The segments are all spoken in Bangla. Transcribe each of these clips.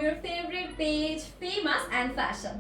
your favorite page famous and fashion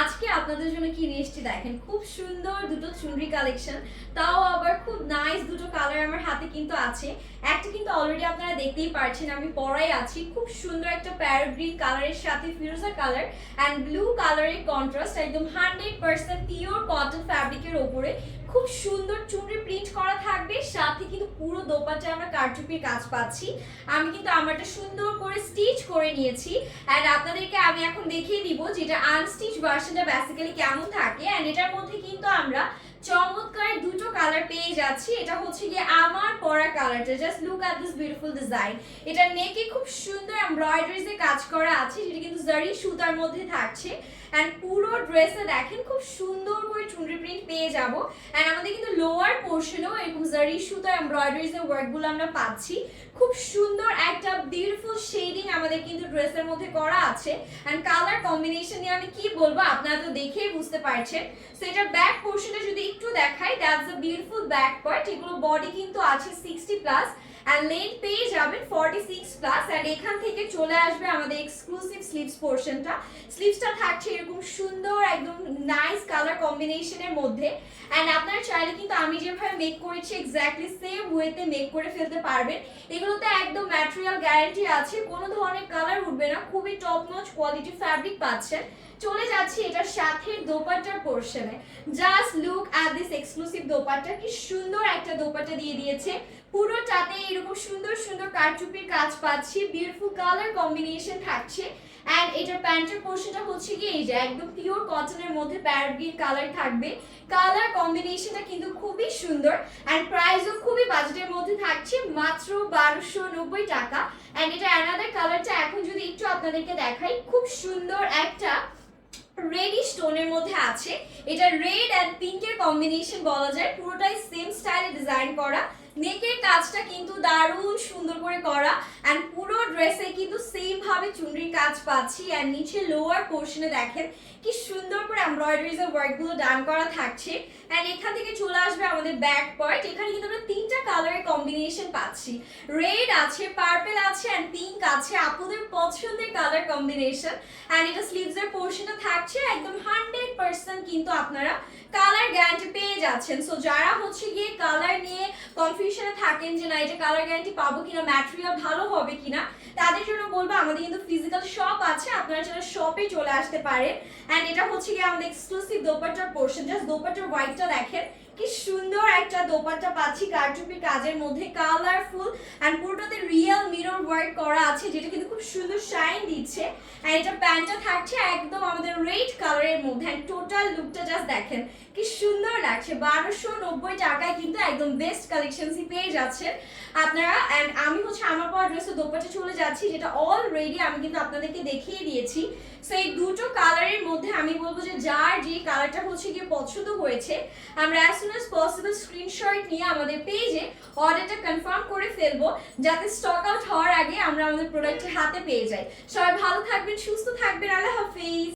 আজকে আপনাদের জন্য কি নিয়ে এসেছি দেখেন খুব সুন্দর দুটো চুনরি কালেকশন তাও আবার খুব নাইস দুটো কালার আমার হাতে কিন্তু আছে একটা কিন্তু অলরেডি আপনারা দেখতেই পাচ্ছেন আমি পরাই আছি খুব সুন্দর একটা প্যারট গ্রিন কালারের সাথে ফিরোজা কালার এন্ড ব্লু কালারের কন্ট্রাস্ট একদম 100% পিওর কটন ফ্যাব্রিকের উপরে খুব সুন্দর চুনরি প্রিন্ট করা থাকবে সাথে কিন্তু পুরো দোপাট্টায় আমরা কারচুপির কাজ পাচ্ছি আমি কিন্তু আমারটা সুন্দর করে স্টিচ করে নিয়েছি এন্ড আপনাদেরকে আমি এখন দেখিয়ে দিব যেটা আনস্টিচ ভার্সনটা বেসিক্যালি কেমন থাকে এন্ড এটার মধ্যে কিন্তু আমরা চমৎকার দুটো কালার পেয়ে যাচ্ছি এটা হচ্ছে গিয়ে আমার পরা কালারটা just look at this beautiful design এটা নেকে খুব সুন্দর এমব্রয়ডারিজ এ কাজ করা আছে যেটা কিন্তু জারি সুতার মধ্যে থাকছে এন্ড পুরো ড্রেসে দেখেন খুব সুন্দর করে চুনরি প্রিন্ট পেয়ে যাব এন্ড আমাদের কিন্তু লোয়ার পোরশনেও এরকম জারি সুতা এমব্রয়ডারিজ এর ওয়ার্কগুলো আমরা পাচ্ছি খুব সুন্দর একটা বিউটিফুল শেডিং আমাদের কিন্তু ড্রেসের মধ্যে করা আছে এন্ড কালার কম্বিনেশন নিয়ে আমি কি বলবো আপনারা তো দেখেই বুঝতে পারছেন সো এটার ব্যাক পোরশনটা যদি একটু দেখাই that's a beautiful back part এগুলো বডি কিন্তু আছে 60 প্লাস এন্ড লেন্থ পেয়ে যাবেন 46 প্লাস এন্ড এখান থেকে চলে আসবে আমাদের এক্সক্লুসিভ স্লিভস পোরশনটা স্লিভসটা থাকছে এরকম সুন্দর একদম নাইস কালার কম্বিনেশনের মধ্যে এন্ড আপনারা চাইলে কিন্তু আমি যেভাবে মেক করেছি এক্স্যাক্টলি সেম ওয়েতে মেক করে ফেলতে পারবেন এগুলোতে একদম ম্যাটেরিয়াল গ্যারান্টি আছে কোনো ধরনের কালার উঠবে না খুবই টপ নচ কোয়ালিটি ফ্যাব্রিক পাচ্ছেন চলে যাচ্ছি এটার সাথে দোপাট্টার পোরশনে just look at this exclusive dupatta কি সুন্দর একটা দোপাট্টা দিয়ে দিয়েছে পুরোটাতে এরকম সুন্দর সুন্দর কারচুপির কাজ পাচ্ছি বিউটিফুল কালার কম্বিনেশন থাকছে এন্ড এটার প্যান্টের পোরশনটা হচ্ছে কি এই যে একদম পিওর কটনের মধ্যে প্যারট গ্রিন কালার থাকবে কালার কম্বিনেশনটা কিন্তু খুবই সুন্দর এন্ড প্রাইসও খুবই বাজেটের মধ্যে থাকছে মাত্র 1290 টাকা এন্ড এটা অ্যানাদার কালারটা এখন যদি একটু আপনাদেরকে দেখাই খুব সুন্দর একটা রেডিশ টোনের মধ্যে আছে এটা রেড এন্ড পিঙ্কের কম্বিনেশন বলা যায় পুরোটাই সেম স্টাইলে ডিজাইন করা নেকের কাজটা কিন্তু দারুণ সুন্দর করে করা এন্ড পুরো ড্রেসে কিন্তু সেম ভাবে চুনরির কাজ পাচ্ছি এন্ড নিচে লোয়ার পোরশনে দেখেন কি সুন্দর করে এমব্রয়ডারিজ এর ওয়ার্কগুলো ডান করা থাকছে এন্ড এখান থেকে চলে আসবে আমাদের ব্যাক পার্ট এখানে কিন্তু আমরা তিনটা কালারের কম্বিনেশন পাচ্ছি রেড আছে পার্পল আছে এন্ড পিঙ্ক আছে আপুদের পছন্দের কালার কম্বিনেশন এন্ড এটা স্লিভস এর পোরশনটা থাকছে একদম 100% কিন্তু আপনারা কালার গ্যারান্টি পেয়ে যাচ্ছেন সো যারা হচ্ছে গিয়ে কালার নিয়ে কনফিউশনে থাকেন যে না এটা কালার গ্যারান্টি পাবো কিনা ম্যাটেরিয়াল ভালো হবে কিনা তাদের জন্য বলবো আমাদের কিন্তু ফিজিক্যাল শপ আছে আপনারা যারা শপে চলে আসতে পারেন এন্ড এটা হচ্ছে গিয়ে আমাদের এক্সক্লুসিভ দোপাট্টার পোরশন জাস্ট দোপাট্টার হোয়াইটটা দেখেন কি সুন্দর একটা দোপাট্টা পাচ্ছি কারচুপির কাজের মধ্যে কালারফুল এন্ড পুরোটাতে রিয়েল মিরর ওয়ার্ক করা আছে যেটা কিন্তু খুব সুন্দর শাইন দিচ্ছে এন্ড এটা প্যান্টটা থাকছে একদম আমাদের রেড কালারের মধ্যে এন্ড টোটাল লুকটা জাস্ট দেখেন কি সুন্দর লাগছে 1290 টাকায় কিন্তু একদম বেস্ট কালেকশনসই পেয়ে যাচ্ছেন আপনারা এন্ড আমি হচ্ছে আমার পর ড্রেসে দোপাট্টা চলে যাচ্ছি যেটা অলরেডি আমি কিন্তু আপনাদেরকে দেখিয়ে দিয়েছি সো এই দুটো কালারের মধ্যে আমি বলবো যে যার যে কালারটা হচ্ছে গিয়ে পছন্দ হয়েছে আমরা as soon as possible screenshot নিয়ে আমাদের পেজে অর্ডারটা কনফার্ম করে ফেলবো যাতে স্টক আউট হওয়ার আগে আমরা আমাদের প্রোডাক্টটি হাতে পেয়ে যাই সবাই ভালো থাকবেন সুস্থ থাকবেন আল্লাহ হাফেজ।